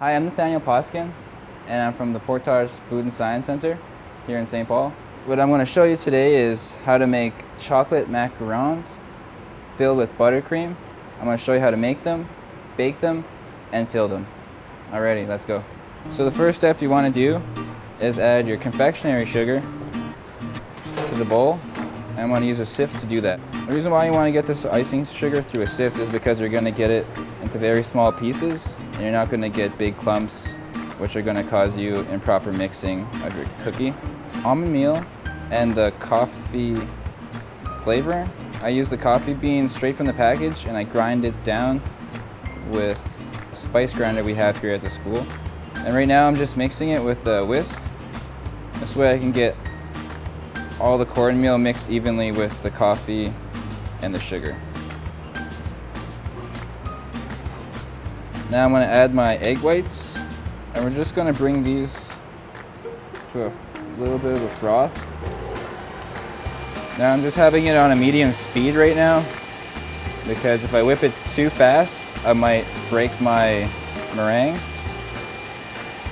Hi, I'm Nathaniel Potskin, and I'm from the Portage Food and Science Center here in St. Paul. What I'm going to show you today is how to make chocolate macarons filled with buttercream. I'm going to show you how to make them, bake them, and fill them. Alrighty, let's go. So the first step you want to do is add your confectionery sugar to the bowl. I'm going to use a sift to do that. The reason why you want to get this icing sugar through a sift is because you're going to get it into very small pieces and you're not going to get big clumps, which are going to cause you improper mixing of your cookie. Almond meal and the coffee flavoring. I use the coffee beans straight from the package and I grind it down with a spice grinder we have here at the school. And right now I'm just mixing it with a whisk. This way I can get all the cornmeal mixed evenly with the coffee and the sugar. Now I'm going to add my egg whites, and we're just going to bring these to a little bit of a froth. Now I'm just having it on a medium speed right now, because if I whip it too fast, I might break my meringue.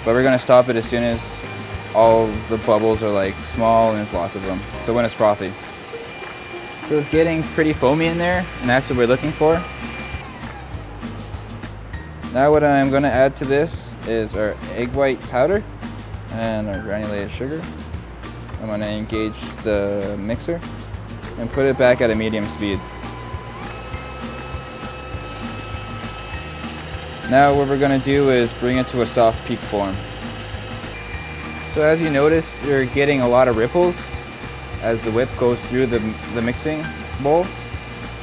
But we're going to stop it as soon as all the bubbles are like small and there's lots of them. So when it's frothy. So it's getting pretty foamy in there, and that's what we're looking for. Now what I'm going to add to this is our egg white powder and our granulated sugar. I'm going to engage the mixer and put it back at a medium speed. Now what we're going to do is bring it to a soft peak form. So as you notice, you're getting a lot of ripples as the whip goes through the mixing bowl,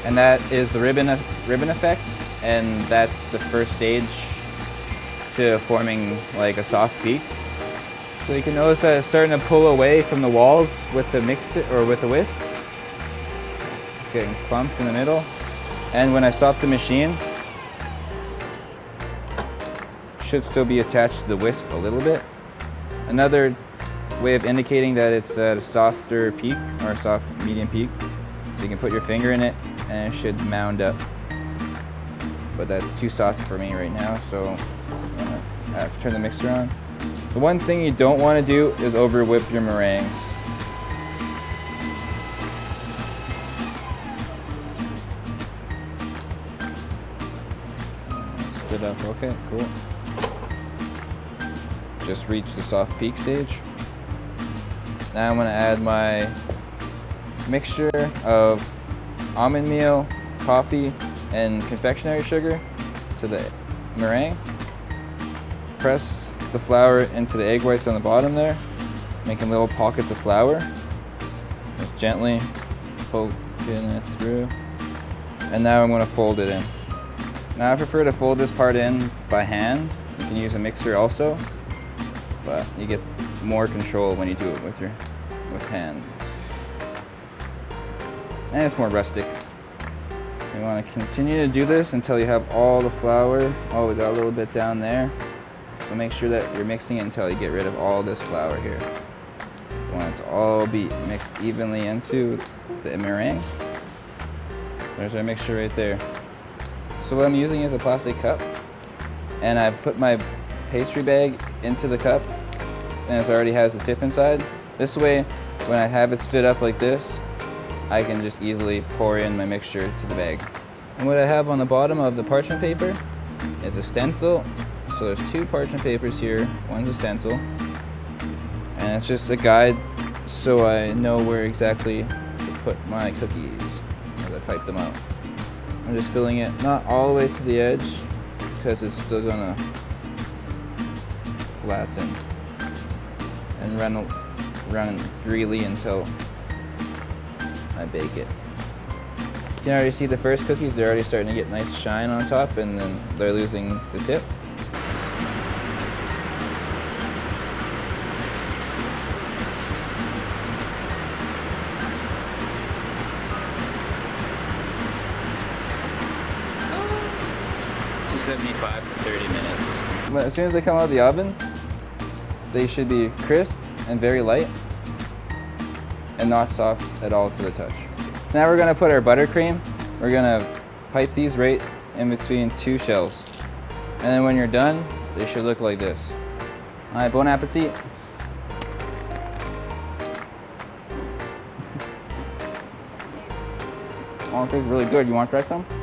and that is the ribbon effect, and that's the first stage to forming like a soft peak. So you can notice that it's starting to pull away from the walls with the mixer or with the whisk. It's getting clumped in the middle, and when I stop the machine, it should still be attached to the whisk a little bit. Another way of indicating that it's at a softer peak or a soft medium peak, so you can put your finger in it and it should mound up. But that's too soft for me right now, so I have to turn the mixer on. The one thing you don't want to do is over whip your meringues. Stood up, okay, cool. Just reached the soft peak stage. Now I'm going to add my mixture of almond meal, coffee, and confectionery sugar to the meringue. Press the flour into the egg whites on the bottom there, making little pockets of flour. Just gently poking it through. And now I'm going to fold it in. Now I prefer to fold this part in by hand. You can use a mixer also, but you get more control when you do it with hands. And it's more rustic. You want to continue to do this until you have all the flour. Oh, we got a little bit down there. So make sure that you're mixing it until you get rid of all this flour here. You want it to all be mixed evenly into the meringue. There's our mixture right there. So what I'm using is a plastic cup, and I've put my pastry bag into the cup, and it already has the tip inside. This way, when I have it stood up like this, I can just easily pour in my mixture to the bag. And what I have on the bottom of the parchment paper is a stencil. So there's two parchment papers here. One's a stencil, and it's just a guide so I know where exactly to put my cookies as I pipe them out. I'm just filling it not all the way to the edge because it's still gonna flatten and run freely until I bake it. You can already see the first cookies, they're already starting to get nice shine on top, and then they're losing the tip. $275 for 30 minutes. But as soon as they come out of the oven, they should be crisp and very light and not soft at all to the touch. So now we're going to put our buttercream. We're going to pipe these right in between two shells. And then when you're done, they should look like this. All right, bon appetit. Oh, it tastes really good. You want to try some?